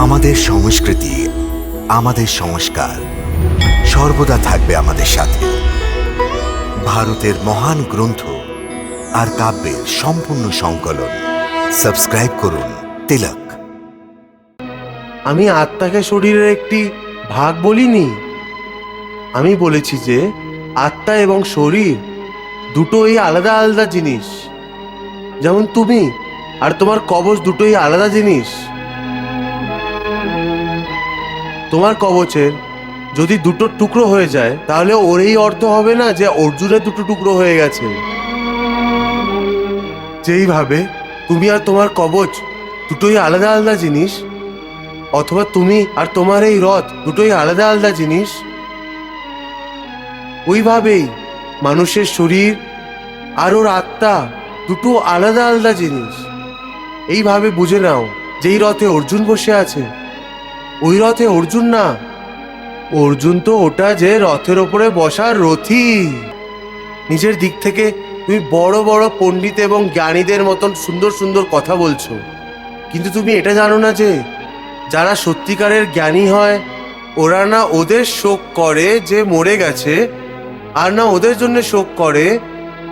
আমাদের সংস্কৃতি, আমাদের সংস্কার সর্বদা থাকবে আমাদের সাথে। ভারতের মহান গ্রন্থ আর কাব্যের সম্পূর্ণ সংকলন। সাবস্ক্রাইব করুন তিলক। আমি আত্মাকে শরীরের একটি ভাগ বলিনি। আমি বলেছি যে আত্মা এবং শরীর দুটোই আলাদা আলাদা জিনিস। যেমন তুমি আর তোমার কবচ দুটোই আলাদা জিনিস। তোমার কবচের যদি দুটো টুকরো হয়ে যায় তাহলে ওর এই অর্থ হবে না যে অর্জুনের দুটো টুকরো হয়ে গেছে। যেইভাবে তুমি আর তোমার কবচ দুটোই আলাদা আলাদা জিনিস, অথবা তুমি আর তোমার এই রথ দুটোই আলাদা আলাদা জিনিস, ওইভাবেই মানুষের শরীর আর ওর আত্মা দুটো আলাদা আলাদা জিনিস। এইভাবে বুঝে নাও, যেই রথে অর্জুন বসে আছে ওই রথে অর্জুন না, অর্জুন তো ওটা যে রথের ওপরে বসার রথী। নিজের দিক থেকে তুমি বড় বড় পণ্ডিত এবং জ্ঞানীদের মতন সুন্দর সুন্দর কথা বলছো, কিন্তু তুমি এটা জানো না যে যারা সত্যিকারের জ্ঞানী হয় ওরা না ওদের শোক করে যে মরে গেছে, আর না ওদের জন্য শোক করে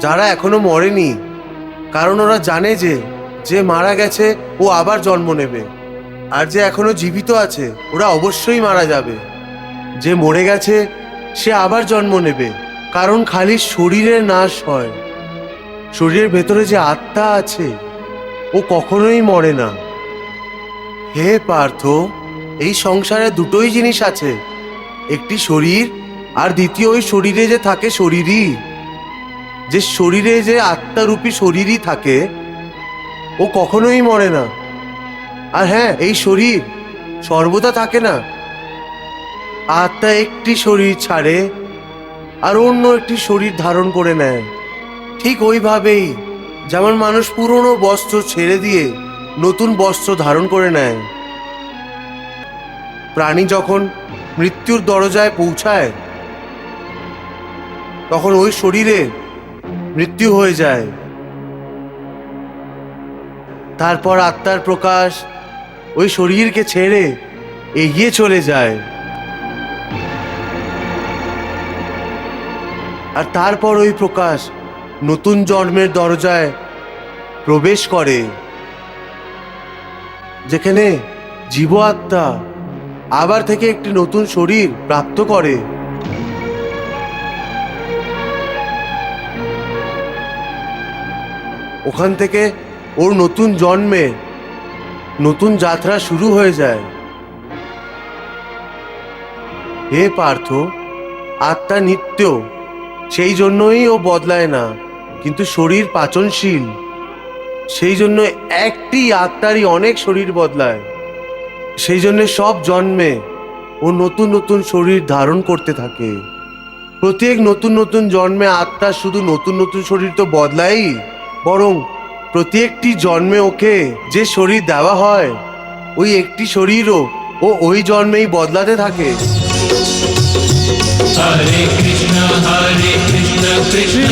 যারা এখনো মরেনি। কারণ ওরা জানে যে যে মারা গেছে ও আবার জন্ম নেবে, আর যে এখনো জীবিত আছে ওরা অবশ্যই মারা যাবে। যে মরে গেছে সে আবার জন্ম নেবে, কারণ খালি শরীরের নাশ হয়, শরীরের ভেতরে যে আত্মা আছে ও কখনোই মরে না। হে পার্থ, এই সংসারে দুটোই জিনিস আছে, একটি শরীর আর দ্বিতীয় ওই শরীরে যে থাকে শরীরই। যে শরীরে যে আত্মারূপী শরীরই থাকে ও কখনোই মরে না। আর হ্যাঁ, এই শরীর সর্বদা থাকে না। আত্মা একটি শরীর ছাড়ে আর অন্য একটি শরীর ধারণ করে নেয়। ঠিক ওইভাবেই যেমন মানুষ পুরনো বস্ত্র ছেড়ে দিয়ে নতুন বস্ত্র ধারণ করে নেয়। প্রাণী যখন মৃত্যুর দরজায় পৌঁছায় তখন ওই শরীরে মৃত্যু হয়ে যায়। তারপর আত্মার প্রকাশ ওই শরীরকে ছেড়ে এগিয়ে চলে যায়, আর তারপর ওই প্রকাশ নতুন জন্মের দরজায় প্রবেশ করে, যেখানে জীব আত্মা আবার থেকে একটি নতুন শরীর প্রাপ্ত করে। ওখান থেকে ওর নতুন জন্মে নতুন যাত্রা শুরু হয়ে যায়। হে পার্থ, আত্মা নিত্য, সেই জন্যই ও বদলায় না, কিন্তু শরীর পাচনশীল, সেই জন্য একটি আত্মারই অনেক শরীর বদলায়। সেই জন্য সব জন্মে ও নতুন নতুন শরীর ধারণ করতে থাকে। প্রত্যেক নতুন নতুন জন্মে আত্মা শুধু নতুন নতুন শরীর তো বদলাই, বরং প্রত্যেকটি জন্মে ওকে যে শরীর দেওয়া হয় ওই একটি শরীরও ও ওই জন্মেই বদলাতে থাকে। হরে কৃষ্ণ কৃষ্ণ কৃষ্ণ